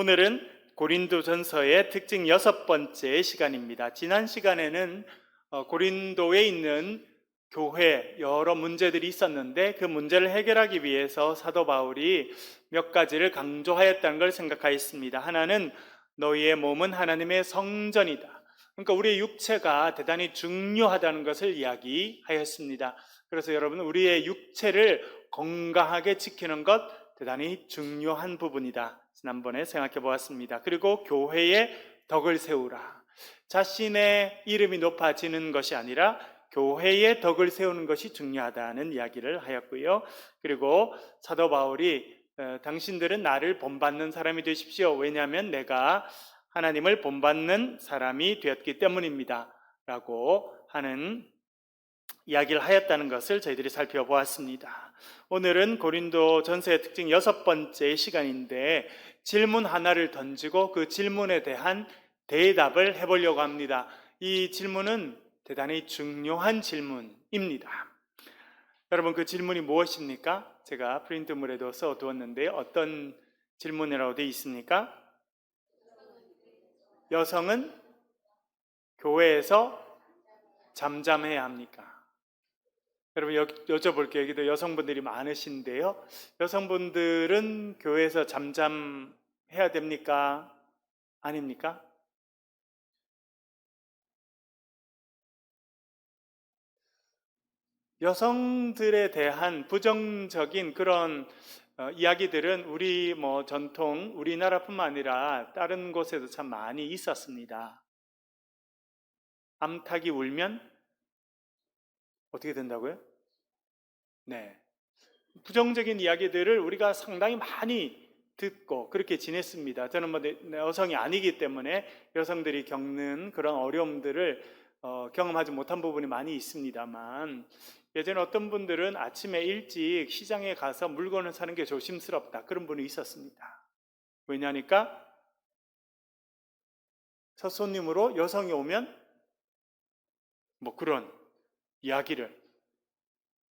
오늘은 고린도전서의 특징 6번째 시간입니다. 지난 시간에는 고린도에 있는 교회 여러 문제들이 있었는데 그 문제를 해결하기 위해서 사도 바울이 몇 가지를 강조하였다는 걸 생각하였습니다. 하나는 너희의 몸은 하나님의 성전이다. 그러니까 우리의 육체가 대단히 중요하다는 것을 이야기하였습니다. 그래서 여러분, 우리의 육체를 건강하게 지키는 것 대단히 중요한 부분이다. 지난번에 생각해 보았습니다. 그리고 교회의 덕을 세우라. 자신의 이름이 높아지는 것이 아니라 교회의 덕을 세우는 것이 중요하다는 이야기를 하였고요. 그리고 사도 바울이 당신들은 나를 본받는 사람이 되십시오. 왜냐하면 내가 하나님을 본받는 사람이 되었기 때문입니다. 라고 하는 이야기를 하였다는 것을 저희들이 살펴보았습니다. 오늘은 고린도 전서의 특징 6번째 시간인데 질문 하나를 던지고 그 질문에 대한 대답을 해보려고 합니다. 이 질문은 대단히 중요한 질문입니다. 여러분, 그 질문이 무엇입니까? 제가 프린트물에도 써두었는데요. 어떤 질문이라고 되어 있습니까? 여성은 교회에서 잠잠해야 합니까? 여러분, 여쭤볼게요. 여기도 여성분들이 많으신데요. 여성분들은 교회에서 잠잠해야 됩니까? 아닙니까? 여성들에 대한 부정적인 그런 이야기들은 우리 전통, 우리나라뿐만 아니라 다른 곳에도 참 많이 있었습니다. 암탉이 울면 어떻게 된다고요? 네. 부정적인 이야기들을 우리가 상당히 많이 듣고 그렇게 지냈습니다. 저는 여성이 아니기 때문에 여성들이 겪는 그런 어려움들을 경험하지 못한 부분이 많이 있습니다만, 예전에 어떤 분들은 아침에 일찍 시장에 가서 물건을 사는 게 조심스럽다, 그런 분이 있었습니다. 왜냐하니까 첫 손님으로 여성이 오면 그런 이야기를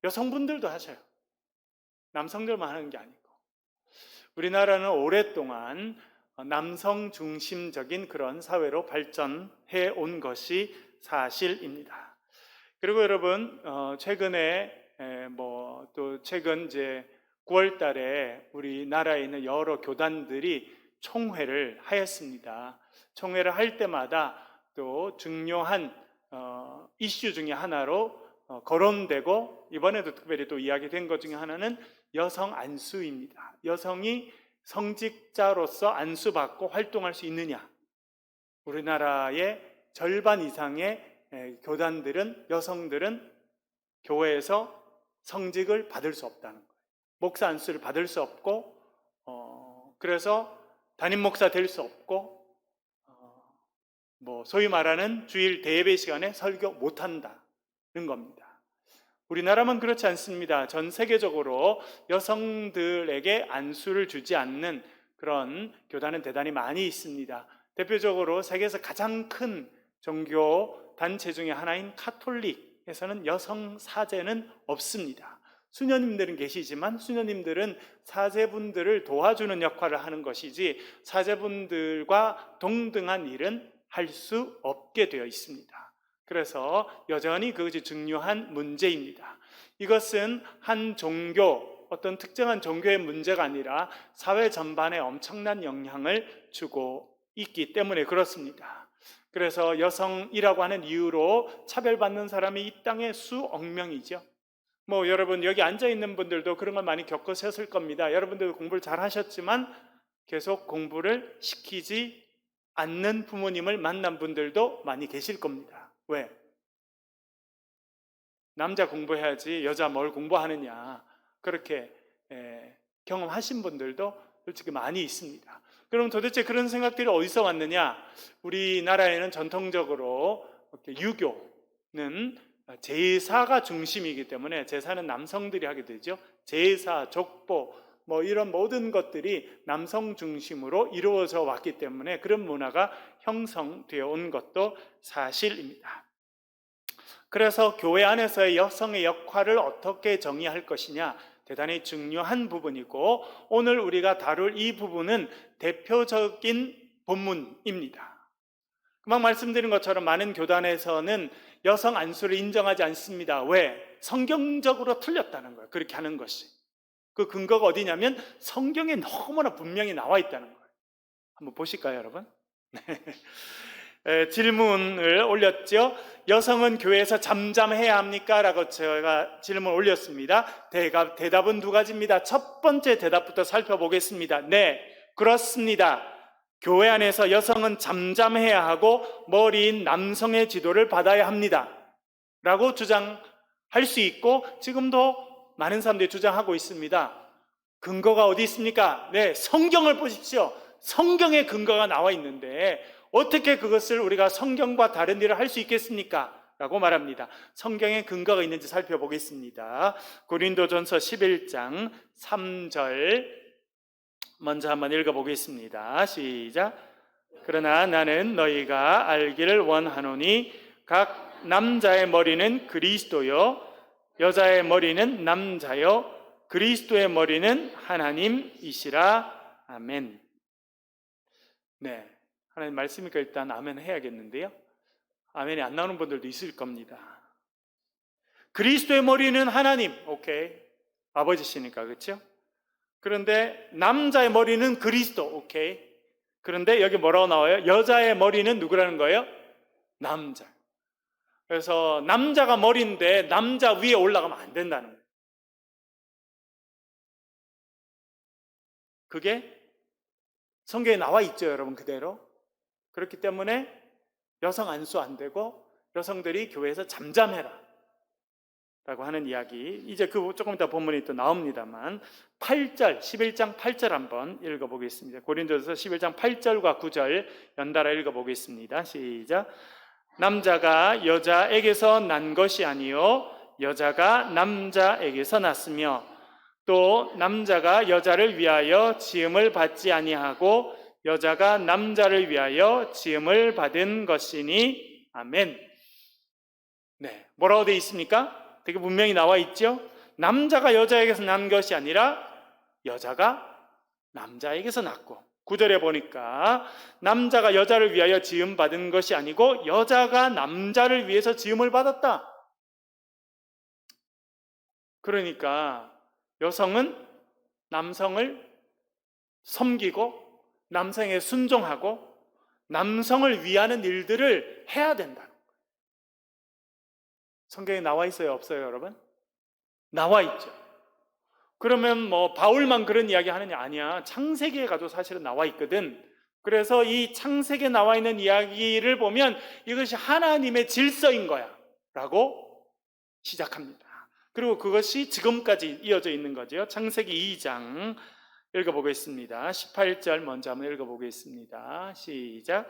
여성분들도 하셔요. 남성들만 하는 게 아니고. 우리나라는 오랫동안 남성 중심적인 그런 사회로 발전해 온 것이 사실입니다. 그리고 여러분, 최근에 또 최근 이제 9월 달에 우리나라에 있는 여러 교단들이 총회를 하였습니다. 총회를 할 때마다 또 중요한 이슈 중에 하나로 거론되고, 이번에도 특별히 또 이야기된 것 중에 하나는 여성 안수입니다. 여성이 성직자로서 안수받고 활동할 수 있느냐. 우리나라의 절반 이상의 교단들은, 여성들은 교회에서 성직을 받을 수 없다는 거예요. 목사 안수를 받을 수 없고, 그래서 담임 목사 될 수 없고, 소위 말하는 주일 대예배 시간에 설교 못한다는 겁니다. 우리나라만 그렇지 않습니다. 전 세계적으로 여성들에게 안수를 주지 않는 그런 교단은 대단히 많이 있습니다. 대표적으로 세계에서 가장 큰 종교 단체 중에 하나인 카톨릭에서는 여성 사제는 없습니다. 수녀님들은 계시지만 수녀님들은 사제분들을 도와주는 역할을 하는 것이지 사제분들과 동등한 일은 할 수 없게 되어 있습니다. 그래서 여전히 그것이 중요한 문제입니다. 이것은 한 종교, 어떤 특정한 종교의 문제가 아니라 사회 전반에 엄청난 영향을 주고 있기 때문에 그렇습니다. 그래서 여성이라고 하는 이유로 차별받는 사람이 이 땅에 수억 명이죠. 여러분, 여기 앉아있는 분들도 그런 걸 많이 겪으셨을 겁니다. 여러분들도 공부를 잘 하셨지만 계속 공부를 시키지 않는 부모님을 만난 분들도 많이 계실 겁니다. 왜? 남자 공부해야지 여자 뭘 공부하느냐, 그렇게 경험하신 분들도 솔직히 많이 있습니다. 그럼 도대체 그런 생각들이 어디서 왔느냐? 우리나라에는 전통적으로 유교는 제사가 중심이기 때문에 제사는 남성들이 하게 되죠. 제사, 족보 이런 모든 것들이 남성 중심으로 이루어져 왔기 때문에 그런 문화가 형성되어 온 것도 사실입니다. 그래서 교회 안에서의 여성의 역할을 어떻게 정의할 것이냐, 대단히 중요한 부분이고 오늘 우리가 다룰 이 부분은 대표적인 본문입니다. 금방 말씀드린 것처럼 많은 교단에서는 여성 안수를 인정하지 않습니다. 왜? 성경적으로 틀렸다는 거예요. 그렇게 하는 것이. 그 근거가 어디냐면 성경에 너무나 분명히 나와 있다는 거예요. 한번 보실까요, 여러분? 질문을 올렸죠. 여성은 교회에서 잠잠해야 합니까? 라고 제가 질문을 올렸습니다. 대답은 두 가지입니다. 첫 번째 대답부터 살펴보겠습니다. 네, 그렇습니다. 교회 안에서 여성은 잠잠해야 하고 머리인 남성의 지도를 받아야 합니다. 라고 주장할 수 있고 지금도 많은 사람들이 주장하고 있습니다. 근거가 어디 있습니까? 네, 성경을 보십시오. 성경에 근거가 나와 있는데 어떻게 그것을 우리가 성경과 다른 일을 할 수 있겠습니까? 라고 말합니다. 성경에 근거가 있는지 살펴보겠습니다. 고린도전서 11장 3절 먼저 한번 읽어보겠습니다. 시작. 그러나 나는 너희가 알기를 원하노니 각 남자의 머리는 그리스도요 여자의 머리는 남자요 그리스도의 머리는 하나님이시라. 아멘. 네, 하나님 말씀이니까 일단 아멘 해야겠는데요. 아멘이 안 나오는 분들도 있을 겁니다. 그리스도의 머리는 하나님, 오케이, 아버지시니까, 그렇죠? 그런데 남자의 머리는 그리스도, 오케이. 그런데 여기 뭐라고 나와요? 여자의 머리는 누구라는 거예요? 남자. 그래서 남자가 머리인데 남자 위에 올라가면 안 된다는 거예요. 그게 성경에 나와 있죠, 여러분, 그대로. 그렇기 때문에 여성 안수 안 되고 여성들이 교회에서 잠잠해라 라고 하는 이야기, 이제 그 조금 이따 본문이 또 나옵니다만 8절, 11장 8절 한번 읽어보겠습니다. 고린도서 11장 8절과 9절 연달아 읽어보겠습니다. 시작. 남자가 여자에게서 난 것이 아니요 여자가 남자에게서 났으며 또 남자가 여자를 위하여 지음을 받지 아니하고 여자가 남자를 위하여 지음을 받은 것이니. 아멘. 네, 뭐라고 되어 있습니까? 되게 분명히 나와 있죠. 남자가 여자에게서 난 것이 아니라 여자가 남자에게서 났고, 9절에 보니까 남자가 여자를 위하여 지음 받은 것이 아니고 여자가 남자를 위해서 지음을 받았다. 그러니까 여성은 남성을 섬기고 남성에 순종하고 남성을 위하는 일들을 해야 된다는 거예요. 성경에 나와 있어요, 없어요, 여러분? 나와 있죠. 그러면 뭐 바울만 그런 이야기 하느냐? 아니야. 창세기에 가도 사실은 나와 있거든. 그래서 이 창세기에 나와 있는 이야기를 보면 이것이 하나님의 질서인 거야 라고 시작합니다. 그리고 그것이 지금까지 이어져 있는 거죠. 창세기 2장 읽어보겠습니다. 18절 먼저 한번 읽어보겠습니다. 시작.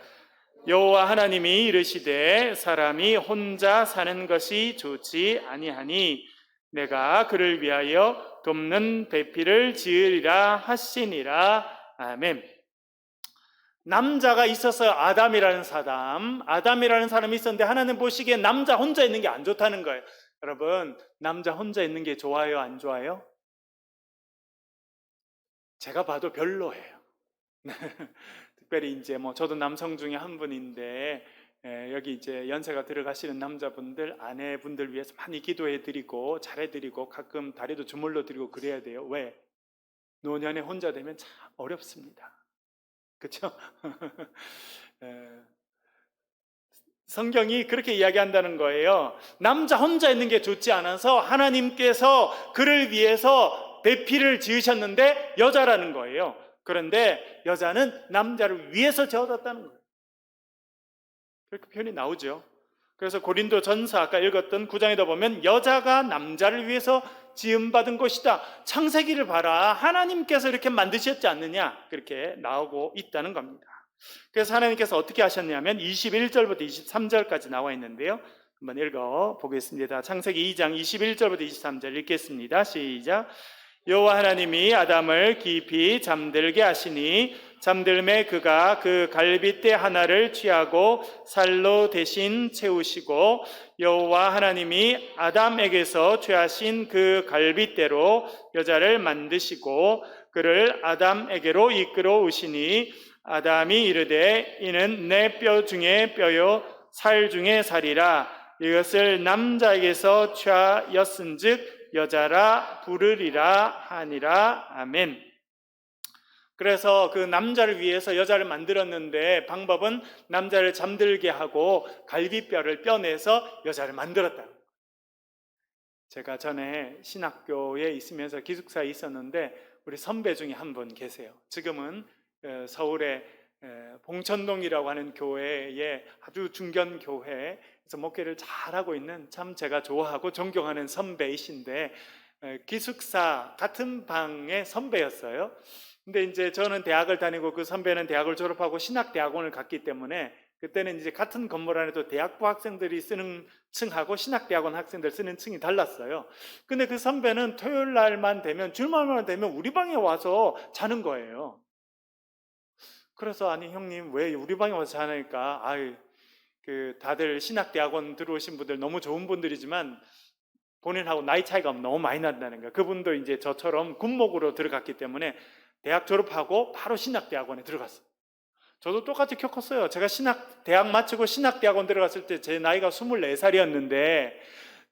여호와 하나님이 이르시되 사람이 혼자 사는 것이 좋지 아니하니 내가 그를 위하여 돕는 배필을 지으리라 하시니라. 아멘. 남자가 있어서 아담이라는 사람이 있었는데 하나님 보시기에 남자 혼자 있는 게 안 좋다는 거예요. 여러분, 남자 혼자 있는 게 좋아요, 안 좋아요? 제가 봐도 별로예요. 특별히 이제 저도 남성 중에 한 분인데 여기 이제 연세가 들어가시는 남자분들, 아내분들 위해서 많이 기도해 드리고 잘해 드리고 가끔 다리도 주물러 드리고 그래야 돼요. 왜? 노년에 혼자 되면 참 어렵습니다. 그렇죠? 성경이 그렇게 이야기한다는 거예요. 남자 혼자 있는 게 좋지 않아서 하나님께서 그를 위해서 배필을 지으셨는데 여자라는 거예요. 그런데 여자는 남자를 위해서 지어졌다는 거예요. 그렇게 표현이 나오죠. 그래서 고린도 전서 아까 읽었던 9장에도 보면 여자가 남자를 위해서 지음받은 것이다. 창세기를 봐라. 하나님께서 이렇게 만드셨지 않느냐. 그렇게 나오고 있다는 겁니다. 그래서 하나님께서 어떻게 하셨냐면 21절부터 23절까지 나와 있는데요. 한번 읽어보겠습니다. 창세기 2장 21절부터 23절 읽겠습니다. 시작. 여호와 하나님이 아담을 깊이 잠들게 하시니 잠들매 그가 그 갈빗대 하나를 취하고 살로 대신 채우시고 여호와 하나님이 아담에게서 취하신 그 갈빗대로 여자를 만드시고 그를 아담에게로 이끌어 오시니 아담이 이르되 이는 내 뼈 중에 뼈요 살 중에 살이라 이것을 남자에게서 취하였은즉 여자라 부르리라 하니라. 아멘. 그래서 그 남자를 위해서 여자를 만들었는데 방법은 남자를 잠들게 하고 갈비뼈를 뼈내서 여자를 만들었다. 제가 전에 신학교에 있으면서 기숙사에 있었는데 우리 선배 중에 한 분 계세요. 지금은 서울의 봉천동이라고 하는 교회에 아주 중견 교회에서 목회를 잘하고 있는 참 제가 좋아하고 존경하는 선배이신데 기숙사 같은 방의 선배였어요. 근데 이제 저는 대학을 다니고 그 선배는 대학을 졸업하고 신학대학원을 갔기 때문에 그때는 이제 같은 건물 안에도 대학부 학생들이 쓰는 층하고 신학대학원 학생들 쓰는 층이 달랐어요. 근데 그 선배는 토요일 날만 되면 주말만 되면 우리 방에 와서 자는 거예요. 그래서 아니 형님 왜 우리 방에 와서 자니까 다들 신학대학원 들어오신 분들 너무 좋은 분들이지만 본인하고 나이 차이가 너무 많이 난다는 거예요. 그분도 이제 저처럼 군목으로 들어갔기 때문에 대학 졸업하고 바로 신학대학원에 들어갔어요. 저도 똑같이 겪었어요. 제가 대학 마치고 신학대학원 들어갔을 때 제 나이가 24살이었는데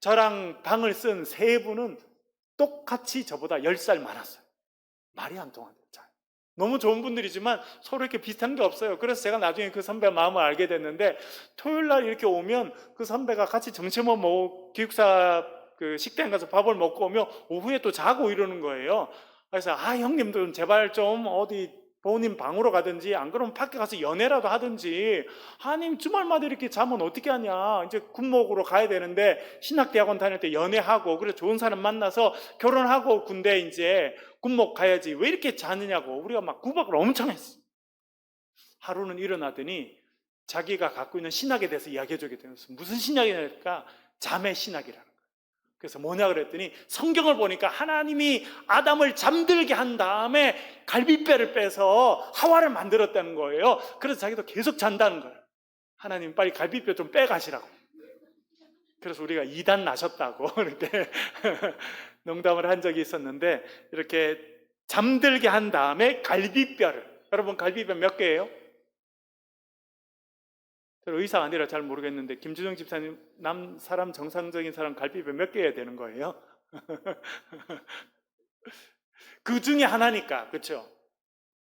저랑 방을 쓴 세 분은 똑같이 저보다 10살 많았어요. 말이 안 통하대요. 너무 좋은 분들이지만 서로 이렇게 비슷한 게 없어요. 그래서 제가 나중에 그 선배 마음을 알게 됐는데 토요일 날 이렇게 오면 그 선배가 같이 점심을 먹고 기숙사 그 식당 가서 밥을 먹고 오면 오후에 또 자고 이러는 거예요. 그래서 형님들 제발 좀 어디 부모님 방으로 가든지 안 그러면 밖에 가서 연애라도 하든지 하나님 주말마다 이렇게 자면 어떻게 하냐. 이제 군목으로 가야 되는데 신학대학원 다닐 때 연애하고 그래 좋은 사람 만나서 결혼하고 군대 이제 군목 가야지 왜 이렇게 자느냐고 우리가 막 구박을 엄청 했어. 하루는 일어나더니 자기가 갖고 있는 신학에 대해서 이야기해 주게 되면서 무슨 신학이냐니까 잠의 신학이라는 거예요. 그래서 뭐냐 그랬더니 성경을 보니까 하나님이 아담을 잠들게 한 다음에 갈비뼈를 빼서 하와를 만들었다는 거예요. 그래서 자기도 계속 잔다는 거예요. 하나님 빨리 갈비뼈 좀 빼가시라고. 그래서 우리가 이단 나셨다고 이렇게 농담을 한 적이 있었는데 이렇게 잠들게 한 다음에 갈비뼈를, 여러분 갈비뼈 몇 개예요? 저는 의사가 아니라 잘 모르겠는데 김주정 집사님 사람 정상적인 사람 갈비뼈 몇 개여야 되는 거예요? 그 중에 하나니까, 그렇죠?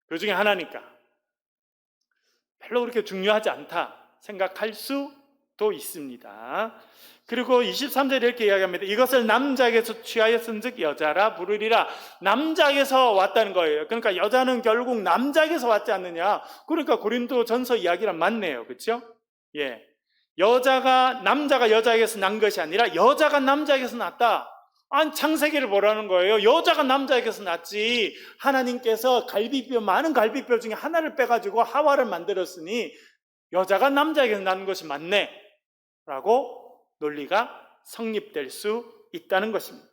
그 중에 하나니까 별로 그렇게 중요하지 않다 생각할 수도 있습니다. 그리고 23절에 이렇게 이야기합니다. 이것을 남자에게서 취하였은즉 여자라 부르리라. 남자에게서 왔다는 거예요. 그러니까 여자는 결국 남자에게서 왔지 않느냐. 그러니까 고린도전서 이야기랑 맞네요. 그렇죠? 예, 남자가 여자에게서 난 것이 아니라 여자가 남자에게서 났다. 아니 창세기를 보라는 거예요. 여자가 남자에게서 났지. 하나님께서 많은 갈비뼈 중에 하나를 빼가지고 하와를 만들었으니 여자가 남자에게서 난 것이 맞네 라고 논리가 성립될 수 있다는 것입니다.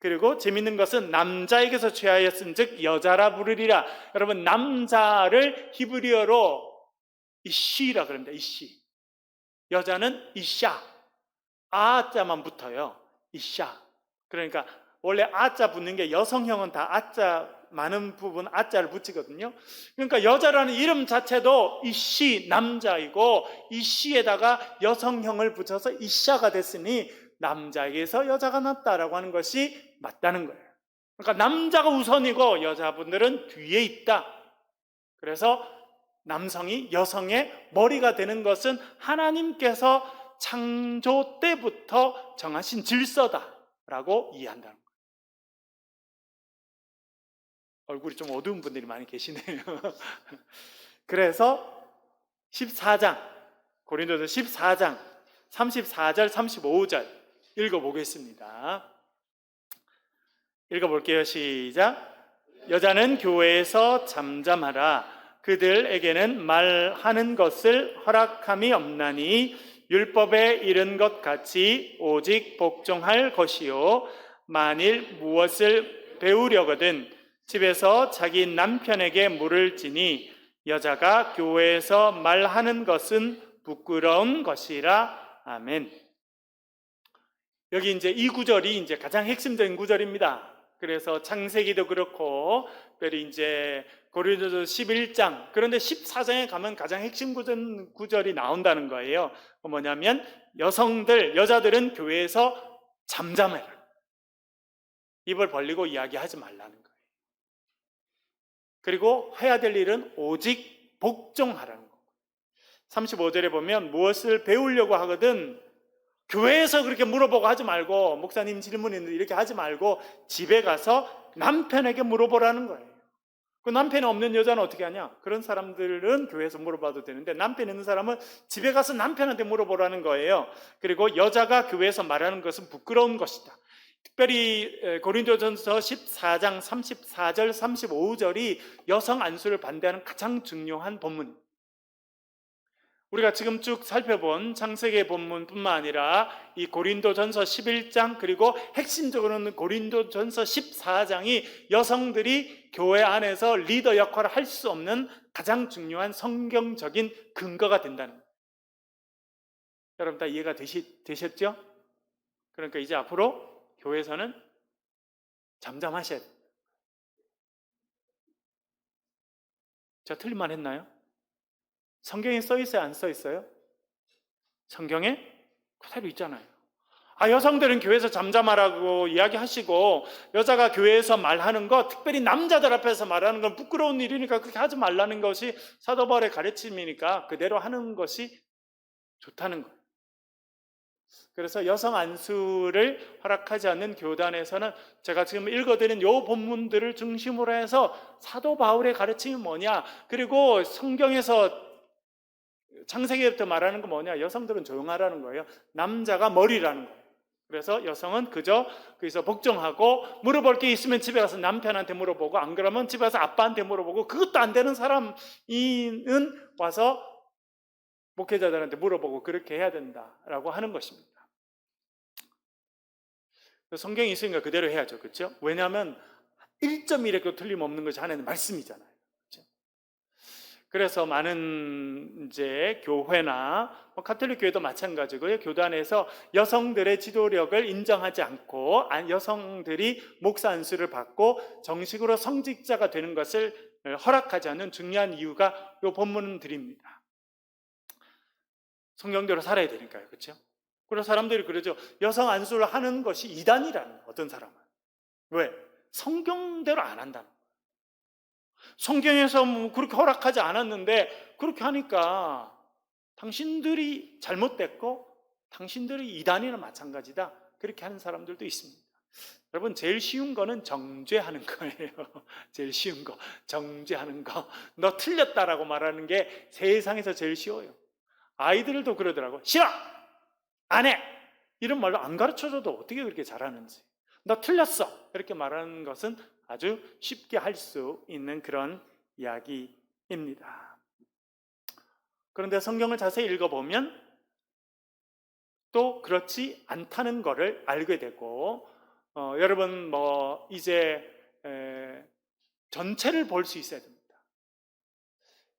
그리고 재밌는 것은 남자에게서 취하였은즉 여자라 부르리라. 여러분 남자를 히브리어로 이시라 그럽니다. 이시. 여자는 이샤. 아자만 붙어요. 이샤. 그러니까 원래 아자 붙는 게 여성형은 다 아자 많은 부분 아자를 붙이거든요. 그러니까 여자라는 이름 자체도 이시 남자이고 이시에다가 여성형을 붙여서 이샤가 됐으니 남자에게서 여자가 났다라고 하는 것이 맞다는 거예요. 그러니까 남자가 우선이고 여자분들은 뒤에 있다. 그래서 남성이 여성의 머리가 되는 것은 하나님께서 창조 때부터 정하신 질서다라고 이해한다는 거예요. 얼굴이 좀 어두운 분들이 많이 계시네요. 그래서 14장, 고린도서 14장 34절 35절 읽어보겠습니다. 읽어볼게요. 시작. 여자는 교회에서 잠잠하라. 그들에게는 말하는 것을 허락함이 없나니 율법에 이른 것 같이 오직 복종할 것이요 만일 무엇을 배우려거든 집에서 자기 남편에게 물을 지니 여자가 교회에서 말하는 것은 부끄러운 것이라. 아멘. 여기 이제 이 구절이 이제 가장 핵심적인 구절입니다. 그래서 창세기도 그렇고, 특별히 이제 고린도서 11장, 그런데 14장에 가면 가장 핵심 구절이 나온다는 거예요. 뭐냐면 여자들은 교회에서 잠잠해라. 입을 벌리고 이야기하지 말라는 거예요. 그리고 해야 될 일은 오직 복종하라는 거예요. 35절에 보면 무엇을 배우려고 하거든 교회에서 그렇게 물어보고 하지 말고, 목사님 질문 있는데 이렇게 하지 말고 집에 가서 남편에게 물어보라는 거예요. 그 남편이 없는 여자는 어떻게 하냐? 그런 사람들은 교회에서 물어봐도 되는데 남편 있는 사람은 집에 가서 남편한테 물어보라는 거예요. 그리고 여자가 교회에서 말하는 것은 부끄러운 것이다. 특별히 고린도전서 14장 34절 35절이 여성 안수를 반대하는 가장 중요한 본문입니다. 우리가 지금 쭉 살펴본 창세기 본문뿐만 아니라 이 고린도전서 11장, 그리고 핵심적으로는 고린도전서 14장이 여성들이 교회 안에서 리더 역할을 할 수 없는 가장 중요한 성경적인 근거가 된다는 거예요. 여러분 다 이해가 되셨죠? 그러니까 이제 앞으로 교회에서는 잠잠하셔야 돼요. 제가 틀린 말 했나요? 성경에 써 있어요? 안 써 있어요? 성경에 그대로 있잖아요. 여성들은 교회에서 잠잠하라고 이야기하시고, 여자가 교회에서 말하는 거, 특별히 남자들 앞에서 말하는 건 부끄러운 일이니까 그렇게 하지 말라는 것이 사도 바울의 가르침이니까 그대로 하는 것이 좋다는 거예요. 그래서 여성 안수를 허락하지 않는 교단에서는 제가 지금 읽어드린 이 본문들을 중심으로 해서 사도 바울의 가르침이 뭐냐, 그리고 성경에서 창세기부터 말하는 건 뭐냐, 여성들은 조용하라는 거예요. 남자가 머리라는 거예요. 그래서 여성은 거기서 복종하고, 물어볼 게 있으면 집에 가서 남편한테 물어보고, 안 그러면 집에 가서 아빠한테 물어보고, 그것도 안 되는 사람은 와서 목회자들한테 물어보고 그렇게 해야 된다라고 하는 것입니다. 성경이 있으니까 그대로 해야죠. 그렇죠? 왜냐하면 1.1에도 틀림없는 것이 하나님의 말씀이잖아요. 그렇죠? 그래서 많은 이제 교회나 가톨릭 교회도 마찬가지고요. 교단에서 여성들의 지도력을 인정하지 않고 여성들이 목사 안수를 받고 정식으로 성직자가 되는 것을 허락하지 않는 중요한 이유가 이 본문들입니다. 성경대로 살아야 되니까요. 그렇죠? 그래서 사람들이 그러죠. 여성 안수를 하는 것이 이단이라는 거예요. 어떤 사람은. 왜? 성경대로 안 한다는 거예요. 성경에서 그렇게 허락하지 않았는데 그렇게 하니까 당신들이 잘못됐고 당신들이 이단이나 마찬가지다, 그렇게 하는 사람들도 있습니다. 여러분, 제일 쉬운 거는 정죄하는 거예요. 제일 쉬운 거, 정죄하는 거. 너 틀렸다라고 말하는 게 세상에서 제일 쉬워요. 아이들도 그러더라고. 싫어! 안 해! 이런 말로 안 가르쳐줘도 어떻게 그렇게 잘하는지. 너 틀렸어! 이렇게 말하는 것은 아주 쉽게 할 수 있는 그런 이야기입니다. 그런데 성경을 자세히 읽어보면 또 그렇지 않다는 것을 알게 되고, 여러분 이제 전체를 볼 수 있어야 됩니다.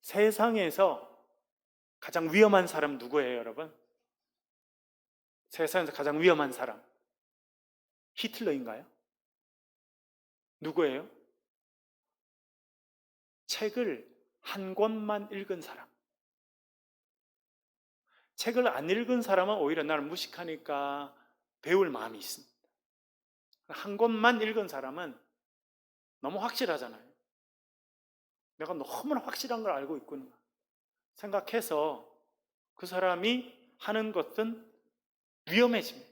세상에서 가장 위험한 사람 누구예요, 여러분? 세상에서 가장 위험한 사람 히틀러인가요? 누구예요? 책을 한 권만 읽은 사람. 책을 안 읽은 사람은 오히려 나를 무식하니까 배울 마음이 있습니다. 한 권만 읽은 사람은 너무 확실하잖아요. 내가 너무나 확실한 걸 알고 있구나 생각해서 그 사람이 하는 것은 위험해집니다.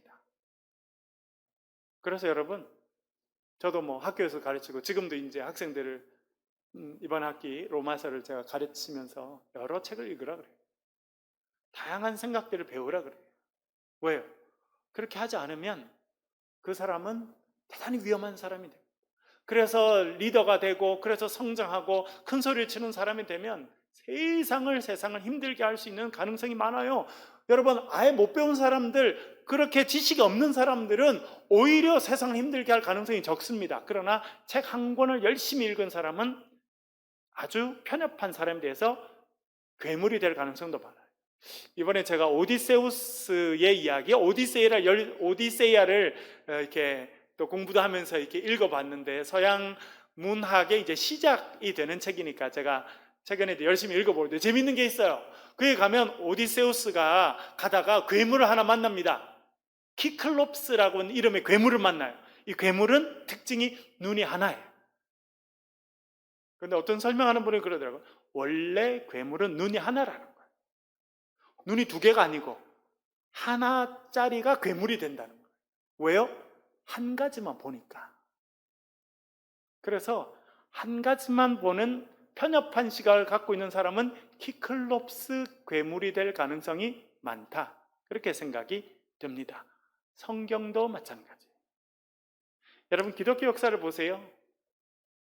그래서 여러분, 저도 학교에서 가르치고 지금도 이제 학생들을 이번 학기 로마서를 제가 가르치면서 여러 책을 읽으라 그래요. 다양한 생각들을 배우라 그래요. 왜요? 그렇게 하지 않으면 그 사람은 대단히 위험한 사람이 돼요. 그래서 리더가 되고, 그래서 성장하고 큰 소리를 치는 사람이 되면 세상을 힘들게 할 수 있는 가능성이 많아요. 여러분, 아예 못 배운 사람들, 그렇게 지식이 없는 사람들은 오히려 세상을 힘들게 할 가능성이 적습니다. 그러나 책 한 권을 열심히 읽은 사람은 아주 편협한 사람에 대해서 괴물이 될 가능성도 많아요. 이번에 제가 오디세우스의 이야기, 오디세이아를 이렇게 또 공부도 하면서 이렇게 읽어봤는데, 서양 문학의 이제 시작이 되는 책이니까 제가 최근에 열심히 읽어보는데 재밌는 게 있어요. 거기 가면 오디세우스가 가다가 괴물을 하나 만납니다. 키클롭스라고 하는 이름의 괴물을 만나요. 이 괴물은 특징이 눈이 하나예요. 그런데 어떤 설명하는 분이 그러더라고요. 원래 괴물은 눈이 하나라는 거예요. 눈이 두 개가 아니고 하나짜리가 괴물이 된다는 거예요. 왜요? 한 가지만 보니까. 그래서 한 가지만 보는 편협한 시각을 갖고 있는 사람은 키클롭스 괴물이 될 가능성이 많다. 그렇게 생각이 됩니다. 성경도 마찬가지. 여러분, 기독교 역사를 보세요.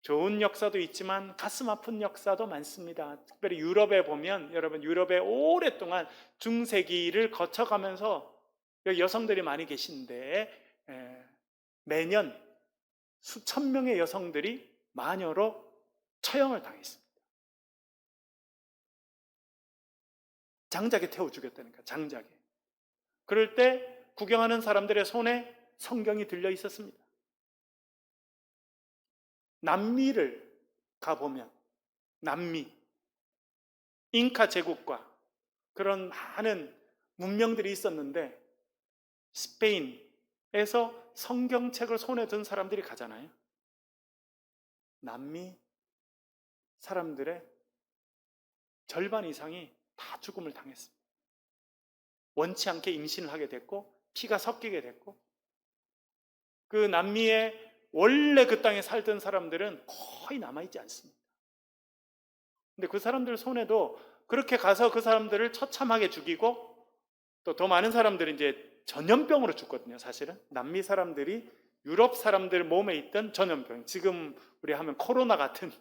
좋은 역사도 있지만 가슴 아픈 역사도 많습니다. 특별히 유럽에 보면, 여러분, 유럽에 오랫동안 중세기를 거쳐가면서 여기 여성들이 많이 계신데 매년 수천 명의 여성들이 마녀로 처형을 당했습니다. 장작에 태워 죽였다니까, 장작에. 그럴 때 구경하는 사람들의 손에 성경이 들려 있었습니다. 남미를 가보면, 남미, 잉카 제국과 그런 많은 문명들이 있었는데, 스페인에서 성경책을 손에 든 사람들이 가잖아요. 남미 사람들의 절반 이상이 다 죽음을 당했습니다. 원치 않게 임신을 하게 됐고, 피가 섞이게 됐고, 그 남미에 원래 그 땅에 살던 사람들은 거의 남아있지 않습니다. 근데 그 사람들 손에도 그렇게 가서 그 사람들을 처참하게 죽이고, 또 더 많은 사람들이 이제 전염병으로 죽거든요. 사실은 남미 사람들이 유럽 사람들 몸에 있던 전염병, 지금 우리 하면 코로나 같은,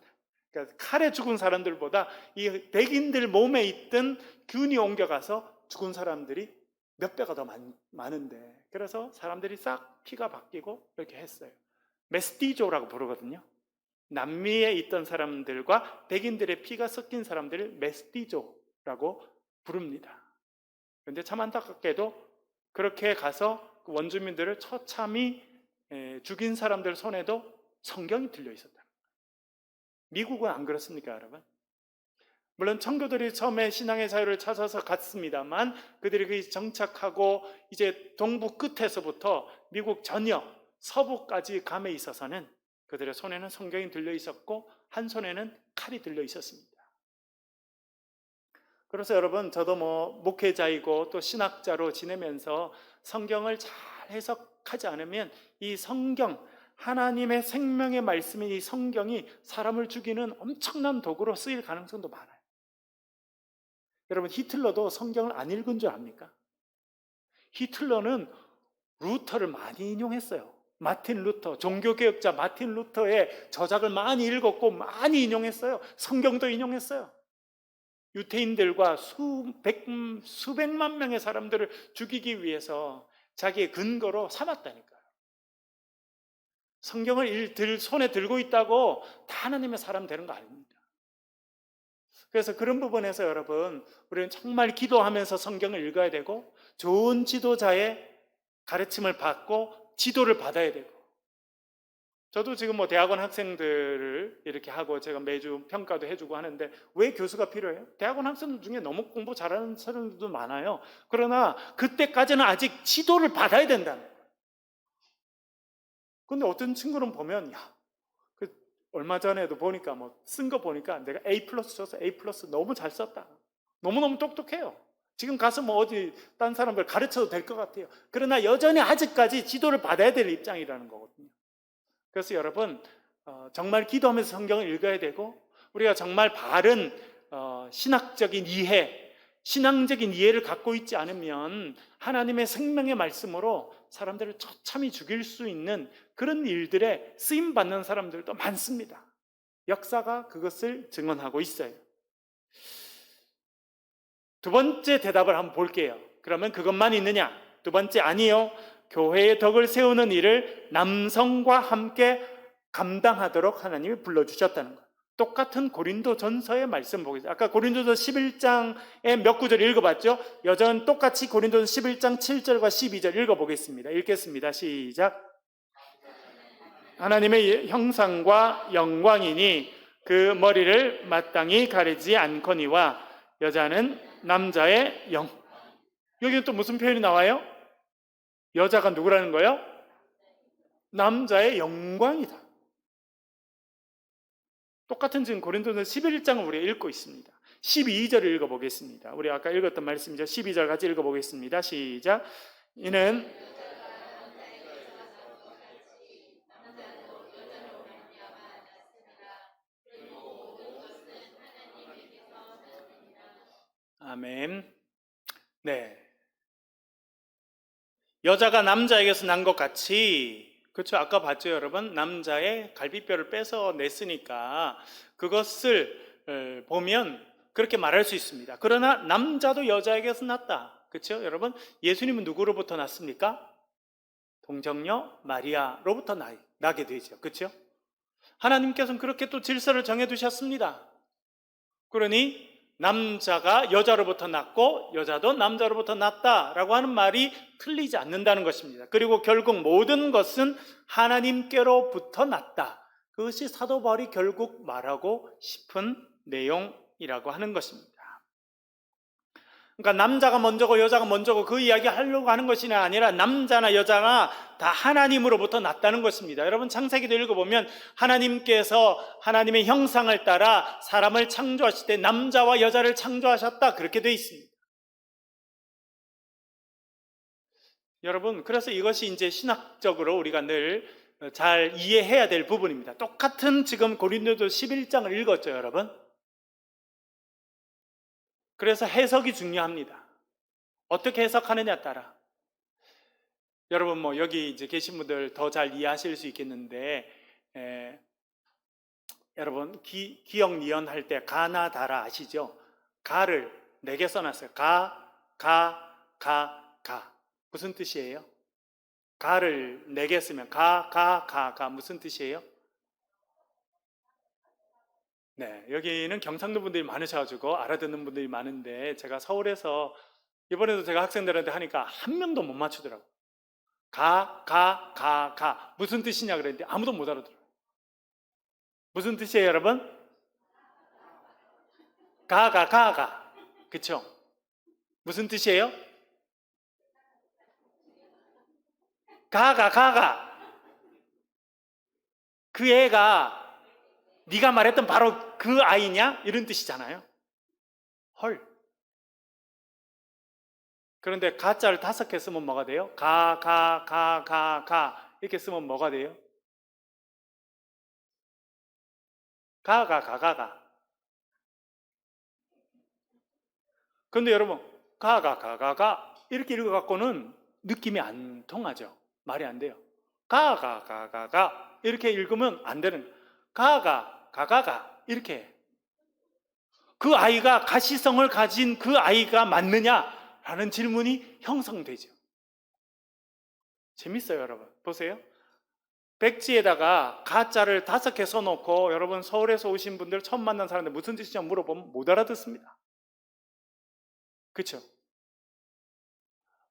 그러니까 칼에 죽은 사람들보다 이 백인들 몸에 있던 균이 옮겨가서 죽은 사람들이 몇 배가 더 많은데, 그래서 사람들이 싹 피가 바뀌고 이렇게 했어요. 메스티조라고 부르거든요. 남미에 있던 사람들과 백인들의 피가 섞인 사람들을 메스티조라고 부릅니다. 그런데 참 안타깝게도 그렇게 가서 그 원주민들을 처참히 죽인 사람들 손에도 성경이 들려 있었다. 미국은 안 그렇습니까, 여러분? 물론 청교도들이 처음에 신앙의 자유를 찾아서 갔습니다만, 그들이 거기 정착하고 이제 동부 끝에서부터 미국 전역 서부까지 감에 있어서는 그들의 손에는 성경이 들려 있었고, 한 손에는 칼이 들려 있었습니다. 그래서 여러분, 저도 목회자이고 또 신학자로 지내면서 성경을 잘 해석하지 않으면 이 성경, 하나님의 생명의 말씀인 이 성경이 사람을 죽이는 엄청난 도구로 쓰일 가능성도 많아요. 여러분, 히틀러도 성경을 안 읽은 줄 압니까? 히틀러는 루터를 많이 인용했어요. 마틴 루터, 종교개혁자 마틴 루터의 저작을 많이 읽었고 많이 인용했어요. 성경도 인용했어요. 유태인들과 수백만 명의 사람들을 죽이기 위해서 자기의 근거로 삼았다니까요. 성경을 손에 들고 있다고 다 하나님의 사람 되는 거 아닙니다. 그래서 그런 부분에서 여러분, 우리는 정말 기도하면서 성경을 읽어야 되고, 좋은 지도자의 가르침을 받고 지도를 받아야 되고, 저도 지금 대학원 학생들을 이렇게 하고 제가 매주 평가도 해주고 하는데, 왜 교수가 필요해요? 대학원 학생들 중에 너무 공부 잘하는 사람들도 많아요. 그러나 그때까지는 아직 지도를 받아야 된다는 거예요. 근데 어떤 친구는 보면, 얼마 전에도 보니까 쓴 거 보니까 내가 A+ 줘서 A+ 너무 잘 썼다. 너무너무 똑똑해요. 지금 가서 어디 딴 사람들 가르쳐도 될 것 같아요. 그러나 여전히 아직까지 지도를 받아야 될 입장이라는 거거든요. 그래서 여러분, 정말 기도하면서 성경을 읽어야 되고, 우리가 정말 바른 신학적인 이해, 신앙적인 이해를 갖고 있지 않으면 하나님의 생명의 말씀으로 사람들을 처참히 죽일 수 있는 그런 일들에 쓰임받는 사람들도 많습니다. 역사가 그것을 증언하고 있어요. 두 번째 대답을 한번 볼게요. 그러면 그것만 있느냐? 두 번째, 아니요. 교회의 덕을 세우는 일을 남성과 함께 감당하도록 하나님이 불러주셨다는 것. 똑같은 고린도전서의 말씀 보겠습니다. 아까 고린도서 11장에 몇 구절 읽어봤죠? 여전 똑같이 고린도서 11장 7절과 12절 읽어보겠습니다. 읽겠습니다. 시작. 하나님의 형상과 영광이니 그 머리를 마땅히 가리지 않거니와 여자는 남자의 영. 여기는 또 무슨 표현이 나와요? 여자가 누구라는 거예요? 남자의 영광이다. 똑같은 지금 고린도서 11장을 우리가 읽고 있습니다. 12절을 읽어보겠습니다. 우리 아까 읽었던 말씀이죠. 12절 같이 읽어보겠습니다. 시작. 이는 아멘. 네. 여자가 남자에게서 난 것 같이, 그렇죠? 아까 봤죠, 여러분? 남자의 갈비뼈를 빼서 냈으니까 그것을 보면 그렇게 말할 수 있습니다. 그러나 남자도 여자에게서 났다. 그렇죠, 여러분? 예수님은 누구로부터 났습니까? 동정녀 마리아로부터 나게 되죠. 그렇죠? 하나님께서는 그렇게 또 질서를 정해두셨습니다. 그러니 남자가 여자로부터 났고 여자도 남자로부터 났다라고 하는 말이 틀리지 않는다는 것입니다. 그리고 결국 모든 것은 하나님께로부터 났다. 그것이 사도 바울이 결국 말하고 싶은 내용이라고 하는 것입니다. 그러니까 남자가 먼저고 여자가 먼저고 그 이야기 하려고 하는 것이 아니라 남자나 여자나 다 하나님으로부터 났다는 것입니다. 여러분 창세기도 읽어보면 하나님께서 하나님의 형상을 따라 사람을 창조하실 때 남자와 여자를 창조하셨다 그렇게 되어 있습니다. 여러분 그래서 이것이 이제 신학적으로 우리가 늘 잘 이해해야 될 부분입니다. 똑같은 지금 고린도서 11장을 읽었죠, 여러분. 그래서 해석이 중요합니다. 어떻게 해석하느냐에 따라. 여러분 뭐 여기 이제 계신 분들 더 잘 이해하실 수 있겠는데, 여러분 기억 니은 할 때 가나 다라 아시죠? 가를 4개 써놨어요. 가. 무슨 뜻이에요? 가를 4개 쓰면 가 무슨 뜻이에요? 네, 여기는 경상도 분들이 많으셔가지고 알아듣는 분들이 많은데 제가 서울에서 이번에도 제가 학생들한테 하니까 한 명도 못 맞추더라고요. 가 무슨 뜻이냐 그랬는데 아무도 못 알아들어요. 무슨 뜻이에요, 여러분? 가 그쵸? 무슨 뜻이에요? 가가 그 애가 네가 말했던 바로 그 아이냐? 이런 뜻이잖아요. 헐. 그런데 가짜를 5개 쓰면 뭐가 돼요? 가 이렇게 쓰면 뭐가 돼요? 가. 그런데 여러분 가 이렇게 읽어갖고는 느낌이 안 통하죠. 말이 안 돼요. 가 이렇게 읽으면 안 되는 거예요. 가가 이렇게 그 아이가 가시성을 가진 그 아이가 맞느냐라는 질문이 형성되죠. 재밌어요, 여러분. 보세요. 백지에다가 가짜를 5개 써놓고 여러분 서울에서 오신 분들 처음 만난 사람들 무슨 뜻이냐 물어보면 못 알아듣습니다. 그렇죠?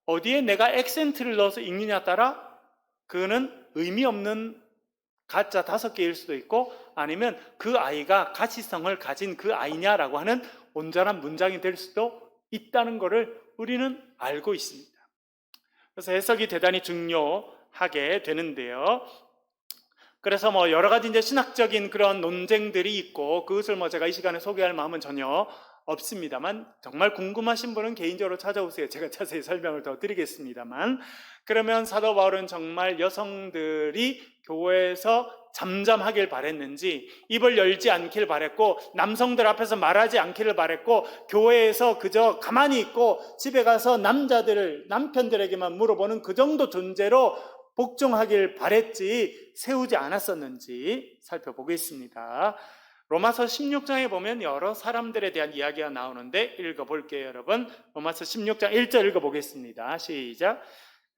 어디에 내가 액센트를 넣어서 읽느냐에 따라 그거는 의미 없는 가짜 5개일 수도 있고 아니면 그 아이가 가시성을 가진 그 아이냐라고 하는 온전한 문장이 될 수도 있다는 것을 우리는 알고 있습니다. 그래서 해석이 대단히 중요하게 되는데요. 그래서 뭐 여러 가지 이제 신학적인 그런 논쟁들이 있고 그것을 뭐 제가 이 시간에 소개할 마음은 전혀 없습니다만 정말 궁금하신 분은 개인적으로 찾아오세요. 제가 자세히 설명을 더 드리겠습니다만 그러면 사도 바울은 정말 여성들이 교회에서 잠잠하길 바랬는지 입을 열지 않길 바랬고 남성들 앞에서 말하지 않기를 바랬고 교회에서 그저 가만히 있고 집에 가서 남편들에게만 물어보는 그 정도 존재로 복종하길 바랬지 세우지 않았었는지 살펴보겠습니다. 로마서 16장에 보면 여러 사람들에 대한 이야기가 나오는데 읽어볼게요, 여러분. 로마서 16장 1절 읽어보겠습니다. 시작.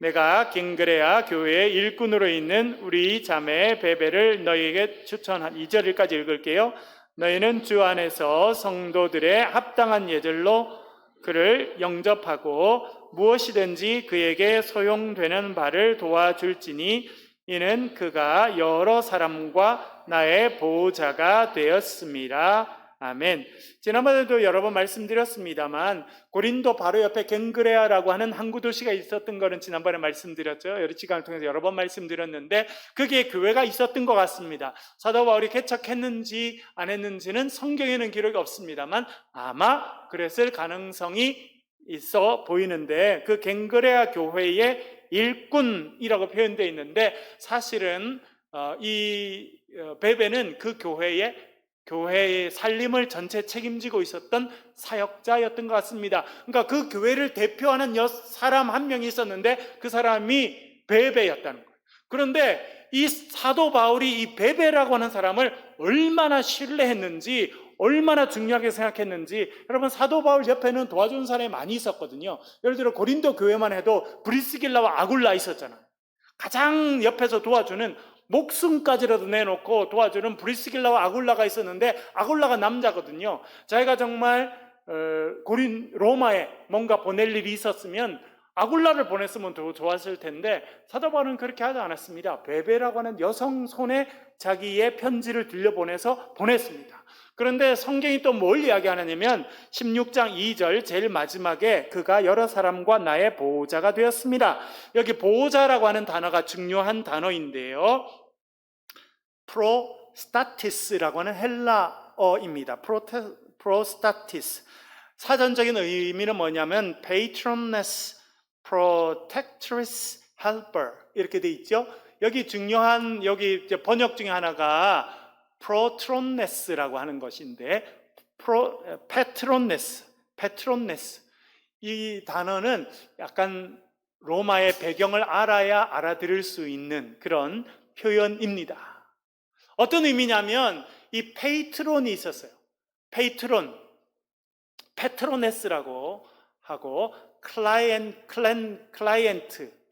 내가 갱그레아 교회의 일꾼으로 있는 우리 자매 베베를 너희에게 추천한 2절까지 읽을게요. 너희는 주 안에서 성도들의 합당한 예절로 그를 영접하고 무엇이든지 그에게 소용되는 바를 도와줄지니 이는 그가 여러 사람과 나의 보호자가 되었습니다. 아멘. 지난번에도 여러 번 말씀드렸습니다만 고린도 바로 옆에 갱그레아라고 하는 항구 도시가 있었던 거는 지난번에 말씀드렸죠. 여러 시간을 통해서 여러 번 말씀드렸는데 그게 교회가 있었던 것 같습니다. 사도 바울이 개척했는지 안 했는지는 성경에는 기록이 없습니다만 아마 그랬을 가능성이 있어 보이는데 그 갱그레아 교회의 일꾼이라고 표현되어 있는데 사실은 이 베베는 그 교회의 살림을 전체 책임지고 있었던 사역자였던 것 같습니다. 그러니까 그 교회를 대표하는 사람 한 명이 있었는데 그 사람이 베베였다는 거예요. 그런데 이 사도 바울이 이 베베라고 하는 사람을 얼마나 신뢰했는지, 얼마나 중요하게 생각했는지, 여러분 사도 바울 옆에는 도와주는 사람이 많이 있었거든요. 예를 들어 고린도 교회만 해도 브리스길라와 아굴라 있었잖아요. 가장 옆에서 도와주는, 목숨까지라도 내놓고 도와주는 브리스길라와 아굴라가 있었는데 아굴라가 남자거든요. 자기가 정말 로마에 뭔가 보낼 일이 있었으면 아굴라를 보냈으면 더 좋았을 텐데 사도 바울은 그렇게 하지 않았습니다. 베베라고 하는 여성 손에 자기의 편지를 들려보내서 보냈습니다. 그런데 성경이 또 뭘 이야기하느냐면 16장 2절 제일 마지막에 그가 여러 사람과 나의 보호자가 되었습니다. 여기 보호자라고 하는 단어가 중요한 단어인데요. 프로스타티스라고 하는 헬라어입니다. 프로스타티스. 사전적인 의미는 뭐냐면 patroness, protectress, helper 이렇게 돼 있죠. 여기 중요한 여기 번역 중에 하나가 프로트론네스라고 하는 것인데 페트론네스 이 단어는 약간 로마의 배경을 알아야 알아들을 수 있는 그런 표현입니다. 어떤 의미냐면 이 페이트론이 있었어요. 페트로네스라고 하고 클라이언트,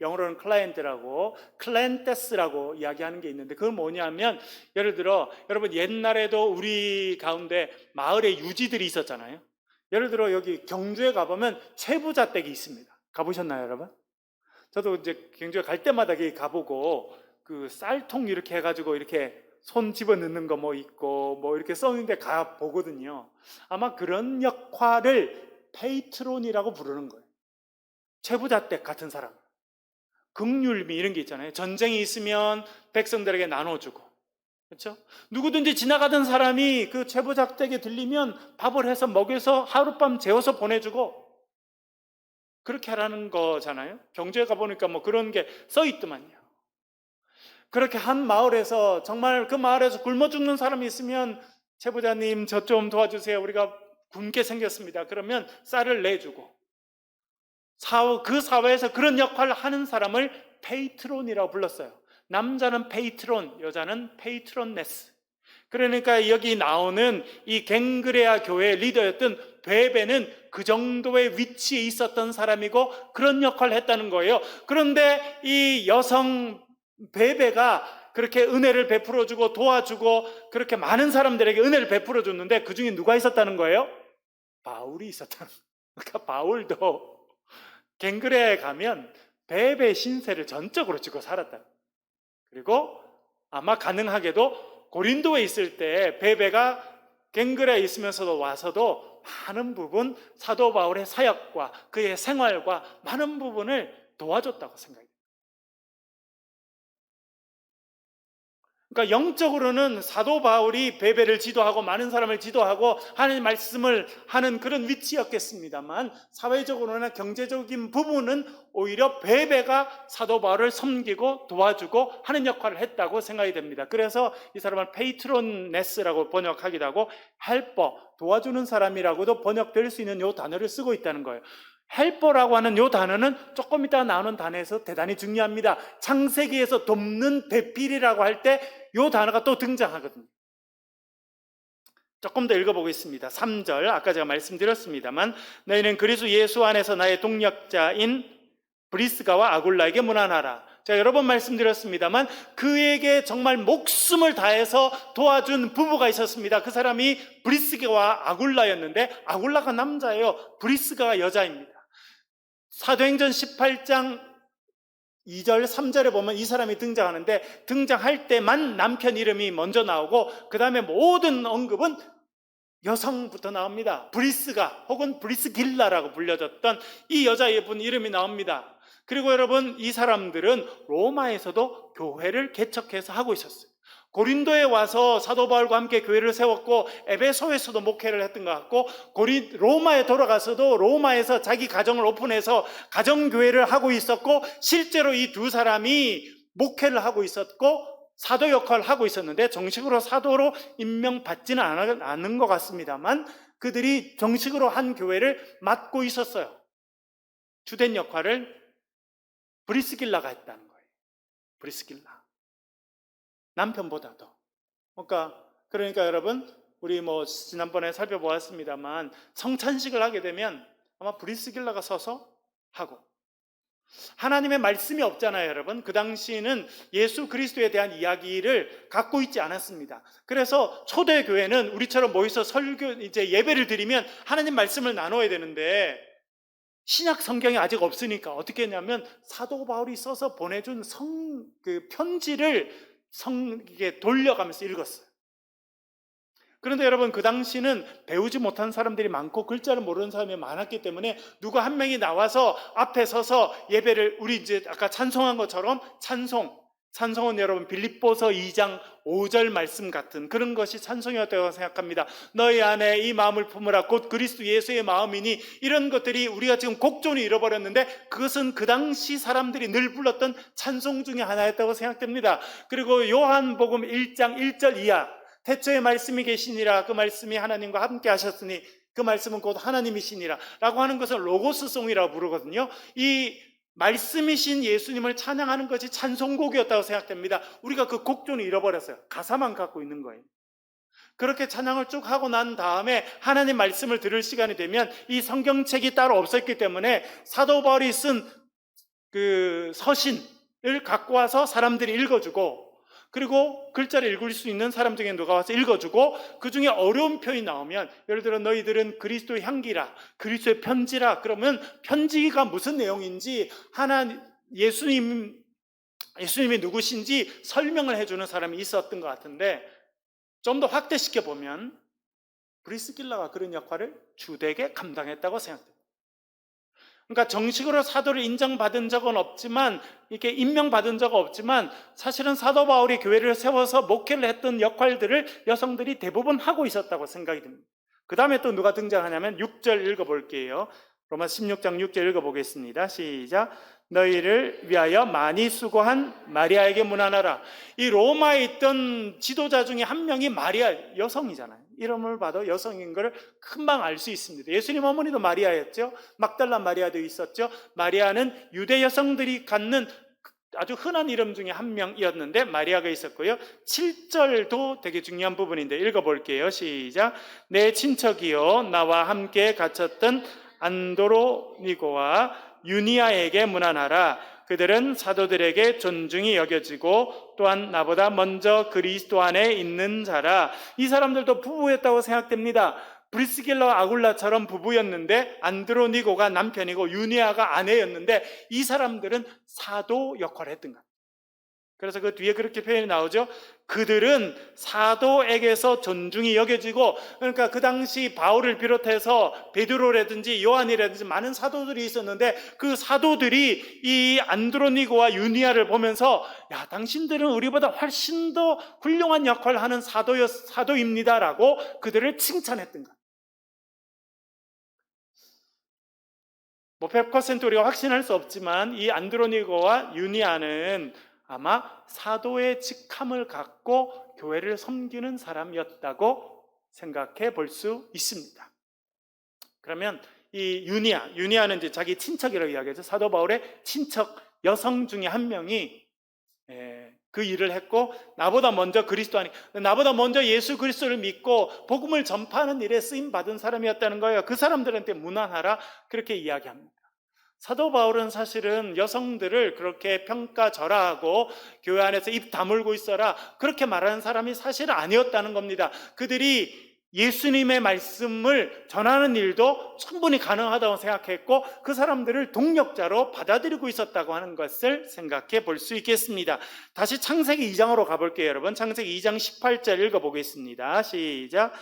영어로는 클라이언트라고 클랜테스라고 이야기하는 게 있는데 그건 뭐냐면 예를 들어 여러분 옛날에도 우리 가운데 마을에 유지들이 있었잖아요. 예를 들어 여기 경주에 가보면 채부자댁이 있습니다. 가보셨나요, 여러분? 저도 이제 경주에 갈 때마다 여기 가보고 그 쌀통 이렇게 해가지고 이렇게 손 집어넣는 거 뭐 있고 뭐 이렇게 써있는데 가 보거든요. 아마 그런 역할을 페이트론이라고 부르는 거예요. 채부자댁 같은 사람. 긍휼미 이런 게 있잖아요. 전쟁이 있으면 백성들에게 나눠주고, 그렇죠? 누구든지 지나가던 사람이 그 채부자댁에 들리면 밥을 해서 먹여서 하룻밤 재워서 보내주고 그렇게 하라는 거잖아요. 경주에 가보니까 뭐 그런 게 써있더만요. 그렇게 한 마을에서 정말 그 마을에서 굶어 죽는 사람이 있으면 채부자님 저 좀 도와주세요. 우리가 굶게 생겼습니다. 그러면 쌀을 내주고 그 사회에서 그런 역할을 하는 사람을 페이트론이라고 불렀어요. 남자는 페이트론, 여자는 페이트론네스. 그러니까 여기 나오는 이 갱그레아 교회의 리더였던 베베는 그 정도의 위치에 있었던 사람이고 그런 역할을 했다는 거예요. 그런데 이 여성 베베가 그렇게 은혜를 베풀어주고 도와주고 그렇게 많은 사람들에게 은혜를 베풀어줬는데 그 중에 누가 있었다는 거예요? 바울이 있었다는 거예요. 그러니까 바울도 갱그레아에 가면 베베의 신세를 전적으로 지고 살았다. 그리고 아마 가능하게도 고린도에 있을 때 베베가 갱그레아에 있으면서도 와서도 많은 부분 사도 바울의 사역과 그의 생활과 많은 부분을 도와줬다고 생각해요. 그러니까 영적으로는 사도 바울이 베베를 지도하고 많은 사람을 지도하고 하나님의 말씀을 하는 그런 위치였겠습니다만 사회적으로나 경제적인 부분은 오히려 베베가 사도 바울을 섬기고 도와주고 하는 역할을 했다고 생각이 됩니다. 그래서 이 사람을 페이트론네스라고 번역하기도 하고 헬퍼, 도와주는 사람이라고도 번역될 수 있는 이 단어를 쓰고 있다는 거예요. 헬퍼라고 하는 이 단어는 조금 이따 나오는 단어에서 대단히 중요합니다. 창세기에서 돕는 배필이라고 할 때 이 단어가 또 등장하거든요. 조금 더 읽어보겠습니다. 3절, 아까 제가 말씀드렸습니다만, 너희는 그리스도 예수 안에서 나의 동력자인 브리스가와 아굴라에게 문안하라. 제가 여러 번 말씀드렸습니다만 그에게 정말 목숨을 다해서 도와준 부부가 있었습니다. 그 사람이 브리스가와 아굴라였는데, 아굴라가 남자예요, 브리스가가 여자입니다. 사도행전 18장 2절, 3절에 보면 이 사람이 등장하는데, 등장할 때만 남편 이름이 먼저 나오고 그 다음에 모든 언급은 여성부터 나옵니다. 브리스가 혹은 브리스길라라고 불려졌던 이 여자분 이름이 나옵니다. 그리고 여러분, 이 사람들은 로마에서도 교회를 개척해서 하고 있었어요. 고린도에 와서 사도 바울과 함께 교회를 세웠고, 에베소에서도 목회를 했던 것 같고, 로마에 돌아가서도 로마에서 자기 가정을 오픈해서 가정교회를 하고 있었고, 실제로 이 두 사람이 목회를 하고 있었고 사도 역할을 하고 있었는데, 정식으로 사도로 임명받지는 않은 것 같습니다만 그들이 정식으로 한 교회를 맡고 있었어요. 주된 역할을 브리스길라가 했다는 거예요. 브리스길라, 남편보다도. 그러니까 여러분, 우리 지난번에 살펴보았습니다만 성찬식을 하게 되면 아마 브리스길라가 서서 하고, 하나님의 말씀이 없잖아요, 여러분. 그 당시에는 예수 그리스도에 대한 이야기를 갖고 있지 않았습니다. 그래서 초대교회는 우리처럼 모여서 예배를 드리면 하나님 말씀을 나눠야 되는데, 신약 성경이 아직 없으니까 어떻게 했냐면 사도 바울이 써서 보내준 편지를 성경에 돌려가면서 읽었어요. 그런데 여러분, 그 당시는 배우지 못한 사람들이 많고 글자를 모르는 사람이 많았기 때문에 누구 한 명이 나와서 앞에 서서 예배를, 우리 이제 아까 찬송한 것처럼 찬송은 여러분 빌립보서 2장 5절 말씀 같은 그런 것이 찬송이었다고 생각합니다. 너희 안에 이 마음을 품으라, 곧 그리스도 예수의 마음이니, 이런 것들이 우리가 지금 곡조는 잃어버렸는데 그것은 그 당시 사람들이 늘 불렀던 찬송 중에 하나였다고 생각됩니다. 그리고 요한복음 1장 1절 이하, 태초에 말씀이 계시니라, 그 말씀이 하나님과 함께 하셨으니 그 말씀은 곧 하나님이시니라 라고 하는 것을 로고스송이라고 부르거든요. 이 말씀이신 예수님을 찬양하는 것이 찬송곡이었다고 생각됩니다. 우리가 그 곡조는 잃어버렸어요. 가사만 갖고 있는 거예요. 그렇게 찬양을 쭉 하고 난 다음에 하나님 말씀을 들을 시간이 되면, 이 성경책이 따로 없었기 때문에 사도 바울이 쓴 그 서신을 갖고 와서 사람들이 읽어주고, 그리고 글자를 읽을 수 있는 사람 중에 누가 와서 읽어주고, 그 중에 어려운 표현이 나오면, 예를 들어 너희들은 그리스도의 향기라, 그리스도의 편지라, 그러면 편지가 무슨 내용인지, 예수님이 누구신지 설명을 해주는 사람이 있었던 것 같은데, 좀 더 확대시켜 보면 브리스길라가 그런 역할을 주되게 감당했다고 생각됩니다. 그러니까 정식으로 사도를 인정받은 적은 없지만, 이렇게 임명받은 적은 없지만, 사실은 사도 바울이 교회를 세워서 목회를 했던 역할들을 여성들이 대부분 하고 있었다고 생각이 듭니다. 그 다음에 또 누가 등장하냐면 6절 읽어볼게요. 로마 16장 6절 읽어보겠습니다. 시작. 너희를 위하여 많이 수고한 마리아에게 문안하라. 이 로마에 있던 지도자 중에 한 명이 마리아, 여성이잖아요. 이름을 봐도 여성인 걸 금방 알 수 있습니다. 예수님 어머니도 마리아였죠. 막달라 마리아도 있었죠. 마리아는 유대 여성들이 갖는 아주 흔한 이름 중에 한 명이었는데 마리아가 있었고요. 7절도 되게 중요한 부분인데 읽어볼게요. 시작. 내 친척이요 나와 함께 갇혔던 안드로니고와 유니아에게 문안하라. 그들은 사도들에게 존중이 여겨지고 또한 나보다 먼저 그리스도 안에 있는 자라. 이 사람들도 부부였다고 생각됩니다. 브리스길라와 아굴라처럼 부부였는데 안드로니고가 남편이고 유니아가 아내였는데, 이 사람들은 사도 역할을 했던 거예요. 그래서 그 뒤에 그렇게 표현이 나오죠. 그들은 사도에게서 존중이 여겨지고, 그러니까 그 당시 바울을 비롯해서 베드로라든지 요한이라든지 많은 사도들이 있었는데, 그 사도들이 이 안드로니고와 유니아를 보면서, 야, 당신들은 우리보다 훨씬 더 훌륭한 역할을 하는 사도입니다라고 그들을 칭찬했던 거예요. 100% 우리가 확신할 수 없지만 이 안드로니고와 유니아는 아마 사도의 직함을 갖고 교회를 섬기는 사람이었다고 생각해 볼 수 있습니다. 그러면 이 유니아는 이제 자기 친척이라고 이야기하죠. 사도 바울의 친척 여성 중에 한 명이 그 일을 했고, 나보다 먼저 그리스도 안에, 나보다 먼저 예수 그리스도를 믿고 복음을 전파하는 일에 쓰임 받은 사람이었다는 거예요. 그 사람들한테 문안하라, 그렇게 이야기합니다. 사도 바울은 사실은 여성들을 그렇게 평가절하하고 교회 안에서 입 다물고 있어라, 그렇게 말하는 사람이 사실 아니었다는 겁니다. 그들이 예수님의 말씀을 전하는 일도 충분히 가능하다고 생각했고, 그 사람들을 동력자로 받아들이고 있었다고 하는 것을 생각해 볼 수 있겠습니다. 다시 창세기 2장으로 가볼게요. 여러분, 창세기 2장 18절 읽어보겠습니다. 시작.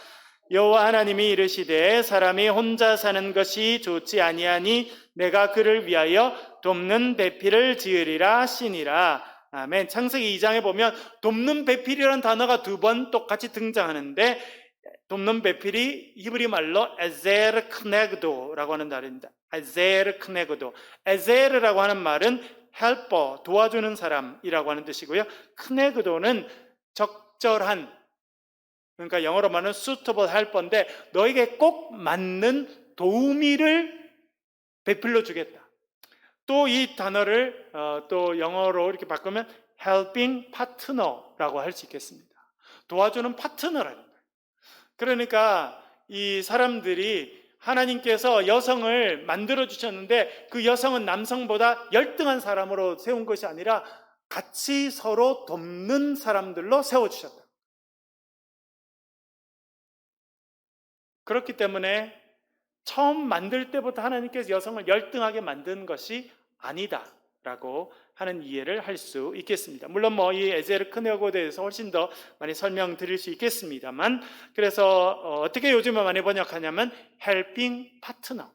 여호와 하나님이 이르시되 사람이 혼자 사는 것이 좋지 아니하니 내가 그를 위하여 돕는 배필을 지으리라 하시니라. 아멘. 창세기 2장에 보면 돕는 배필이라는 단어가 두 번 똑같이 등장하는데, 돕는 배필이 히브리 말로 에제르 크네그도라고 하는 단어입니다. 에제르 크네그도. 에제르라고 하는 말은 헬퍼, 도와주는 사람이라고 하는 뜻이고요. 크네그도는 적절한, 그러니까 영어로 말하는 suitable helper인데, 너에게 꼭 맞는 도우미를 배필로 주겠다. 또 이 단어를 또 영어로 이렇게 바꾸면 helping partner라고 할 수 있겠습니다. 도와주는 파트너라는 거예요. 그러니까 이 사람들이 하나님께서 여성을 만들어 주셨는데, 그 여성은 남성보다 열등한 사람으로 세운 것이 아니라 같이 서로 돕는 사람들로 세워주셨다. 그렇기 때문에 처음 만들 때부터 하나님께서 여성을 열등하게 만든 것이 아니다라고 하는 이해를 할 수 있겠습니다. 물론 이 에제르 크네고에 대해서 훨씬 더 많이 설명드릴 수 있겠습니다만, 그래서 어떻게 요즘에 많이 번역하냐면 helping partner,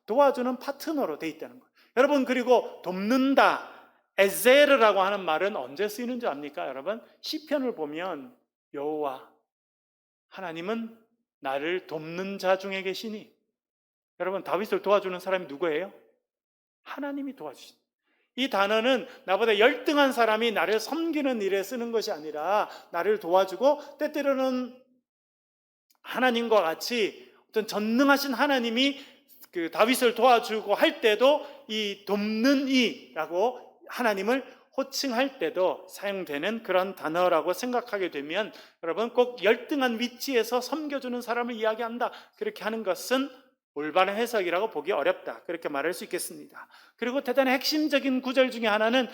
도와주는 파트너로 돼 있다는 거예요. 여러분, 그리고 돕는다, 에제르라고 하는 말은 언제 쓰이는 줄 압니까? 여러분, 시편을 보면 여호와 하나님은 나를 돕는 자 중에 계시니, 여러분, 다윗을 도와주는 사람이 누구예요? 하나님이 도와주신. 이 단어는 나보다 열등한 사람이 나를 섬기는 일에 쓰는 것이 아니라 나를 도와주고, 때때로는 하나님과 같이 어떤 전능하신 하나님이 그 다윗을 도와주고 할 때도 이 돕는 이라고 하나님을 호칭할 때도 사용되는 그런 단어라고 생각하게 되면, 여러분, 꼭 열등한 위치에서 섬겨주는 사람을 이야기한다, 그렇게 하는 것은 올바른 해석이라고 보기 어렵다, 그렇게 말할 수 있겠습니다. 그리고 대단히 핵심적인 구절 중에 하나는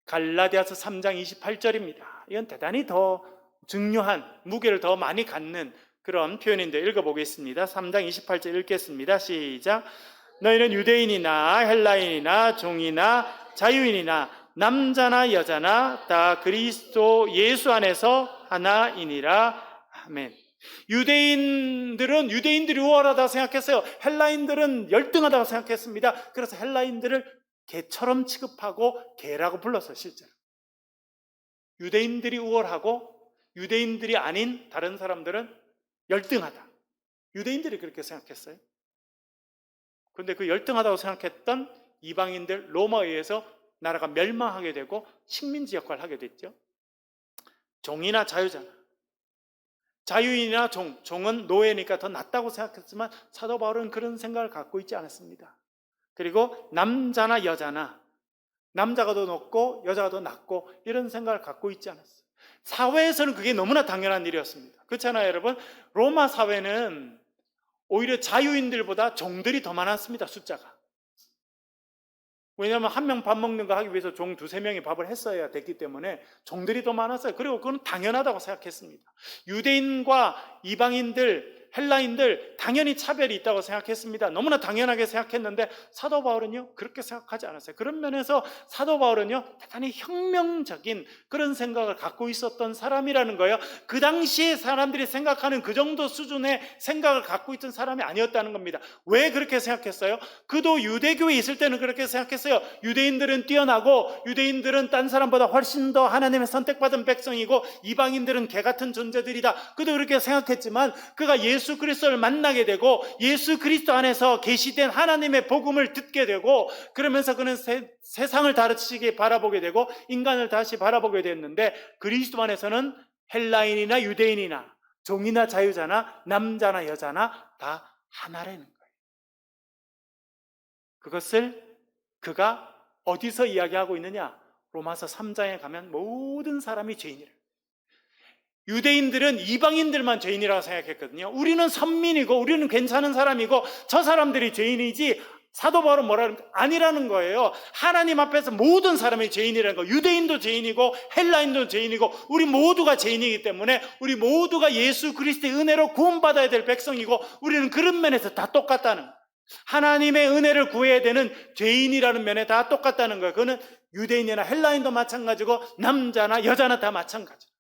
갈라디아서 3장 28절입니다. 이건 대단히 더 중요한, 무게를 더 많이 갖는 그런 표현인데, 읽어보겠습니다. 3장 28절 읽겠습니다. 시작. 너희는 유대인이나 헬라인이나 종이나 자유인이나 남자나 여자나 다 그리스도 예수 안에서 하나이니라. 아멘. 유대인들은 유대인들이 우월하다고 생각했어요. 헬라인들은 열등하다고 생각했습니다. 그래서 헬라인들을 개처럼 취급하고 개라고 불렀어요. 실제로 유대인들이 우월하고 유대인들이 아닌 다른 사람들은 열등하다, 유대인들이 그렇게 생각했어요. 그런데 그 열등하다고 생각했던 이방인들, 로마에 의해서 나라가 멸망하게 되고 식민지 역할을 하게 됐죠. 종이나 자유잖아. 자유인이나 종은 노예니까 더 낫다고 생각했지만 사도 바울은 그런 생각을 갖고 있지 않았습니다. 그리고 남자나 여자나, 남자가 더 높고 여자가 더 낮고 이런 생각을 갖고 있지 않았어요. 사회에서는 그게 너무나 당연한 일이었습니다. 그렇잖아요, 여러분. 로마 사회는 오히려 자유인들보다 종들이 더 많았습니다, 숫자가. 왜냐하면 한 명 밥 먹는 거 하기 위해서 종 두세 명이 밥을 했어야 됐기 때문에 종들이 더 많았어요. 그리고 그건 당연하다고 생각했습니다. 유대인과 이방인들, 헬라인들 당연히 차별이 있다고 생각했습니다. 너무나 당연하게 생각했는데 사도 바울은요, 그렇게 생각하지 않았어요. 그런 면에서 사도 바울은요, 대단히 혁명적인 그런 생각을 갖고 있었던 사람이라는 거예요. 그 당시에 사람들이 생각하는 그 정도 수준의 생각을 갖고 있던 사람이 아니었다는 겁니다. 왜 그렇게 생각했어요? 그도 유대교에 있을 때는 그렇게 생각했어요. 유대인들은 뛰어나고 유대인들은 딴 사람보다 훨씬 더 하나님의 선택받은 백성이고 이방인들은 개 같은 존재들이다. 그도 그렇게 생각했지만, 그가 예수 그리스도를 만나게 되고 예수 그리스도 안에서 계시된 하나님의 복음을 듣게 되고, 그러면서 그는 세상을 다르게 바라보게 되고 인간을 다시 바라보게 됐는데, 그리스도 안에서는 헬라인이나 유대인이나 종이나 자유자나 남자나 여자나 다 하나라는 거예요. 그것을 그가 어디서 이야기하고 있느냐? 로마서 3장에 가면 모든 사람이 죄인이라. 유대인들은 이방인들만 죄인이라고 생각했거든요. 우리는 선민이고 우리는 괜찮은 사람이고 저 사람들이 죄인이지, 사도 바울은 뭐라는 아니라는 거예요. 하나님 앞에서 모든 사람이 죄인이라는 거. 유대인도 죄인이고 헬라인도 죄인이고 우리 모두가 죄인이기 때문에 우리 모두가 예수 그리스도의 은혜로 구원받아야 될 백성이고 우리는 그런 면에서 다 똑같다는 거예요. 하나님의 은혜를 구해야 되는 죄인이라는 면에 다 똑같다는 거예요. 그거는 유대인이나 헬라인도 마찬가지고 남자나 여자나 다 마찬가지예요.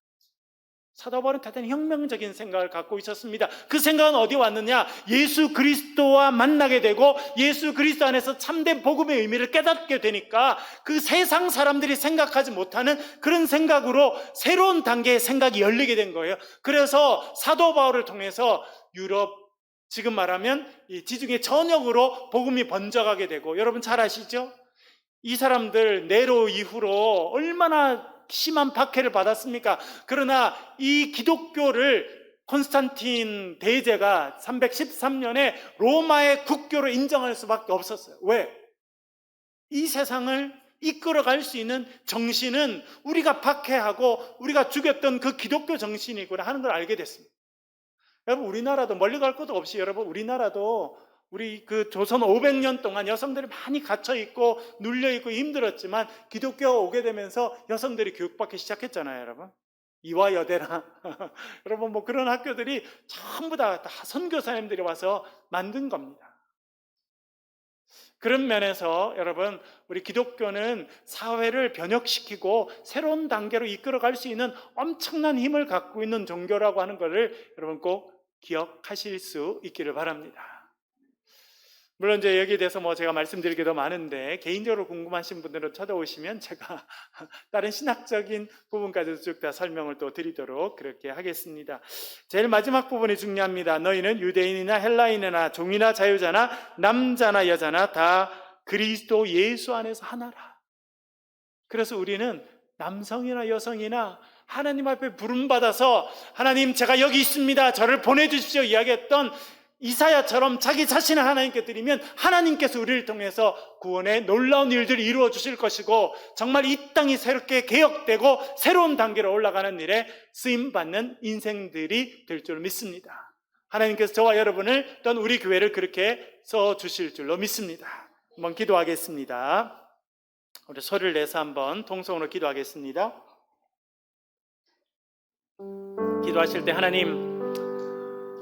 사도 바울은 대단히 혁명적인 생각을 갖고 있었습니다. 그 생각은 어디 왔느냐? 예수 그리스도와 만나게 되고 예수 그리스도 안에서 참된 복음의 의미를 깨닫게 되니까 그 세상 사람들이 생각하지 못하는 그런 생각으로 새로운 단계의 생각이 열리게 된 거예요. 그래서 사도 바울을 통해서 유럽, 지금 말하면 이 지중해 전역으로 복음이 번져가게 되고, 여러분 잘 아시죠? 이 사람들 네로 이후로 얼마나 심한 박해를 받았습니까? 그러나 이 기독교를 콘스탄틴 대제가 313년에 로마의 국교로 인정할 수밖에 없었어요. 왜? 이 세상을 이끌어갈 수 있는 정신은 우리가 박해하고 우리가 죽였던 그 기독교 정신이구나 하는 걸 알게 됐습니다. 여러분, 우리나라도 멀리 갈 것도 없이, 여러분, 우리나라도 우리 그 조선 500년 동안 여성들이 많이 갇혀있고 눌려있고 힘들었지만 기독교가 오게 되면서 여성들이 교육받기 시작했잖아요, 여러분. 이화여대나 여러분 뭐 그런 학교들이 전부 다 선교사님들이 와서 만든 겁니다. 그런 면에서 여러분, 우리 기독교는 사회를 변혁시키고 새로운 단계로 이끌어갈 수 있는 엄청난 힘을 갖고 있는 종교라고 하는 것을 여러분 꼭 기억하실 수 있기를 바랍니다. 물론 이제 여기에 대해서 뭐 제가 말씀드리기도 많은데 개인적으로 궁금하신 분들은 찾아오시면 제가 다른 신학적인 부분까지도 쭉 다 설명을 또 드리도록 그렇게 하겠습니다. 제일 마지막 부분이 중요합니다. 너희는 유대인이나 헬라인이나 종이나 자유자나 남자나 여자나 다 그리스도 예수 안에서 하나라. 그래서 우리는 남성이나 여성이나 하나님 앞에 부름받아서 하나님 제가 여기 있습니다, 저를 보내주십시오 이야기했던 이사야처럼 자기 자신을 하나님께 드리면 하나님께서 우리를 통해서 구원의 놀라운 일들을 이루어 주실 것이고 정말 이 땅이 새롭게 개혁되고 새로운 단계로 올라가는 일에 쓰임받는 인생들이 될 줄 믿습니다. 하나님께서 저와 여러분을 또는 우리 교회를 그렇게 써주실 줄로 믿습니다. 한번 기도하겠습니다. 우리 소리를 내서 한번 통성으로 기도하겠습니다. 기도하실 때 하나님,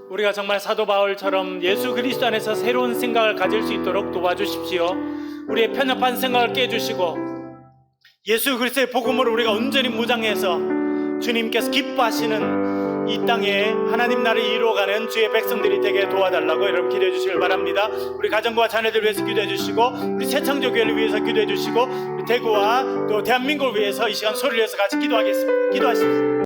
우리가 정말 사도 바울처럼 예수 그리스도 안에서 새로운 생각을 가질 수 있도록 도와주십시오. 우리의 편협한 생각을 깨주시고 예수 그리스도의 복음으로 우리가 온전히 무장해서 주님께서 기뻐하시는 이 땅에 하나님 나라를 이루어가는 주의 백성들이 되게 도와달라고 여러분 기도해 주시길 바랍니다. 우리 가정과 자녀들 위해서 기도해 주시고 우리 새창조교회를 위해서 기도해 주시고 우리 대구와 또 대한민국을 위해서 이 시간 소리를 내서 같이 기도하겠습니다. 기도하십시오.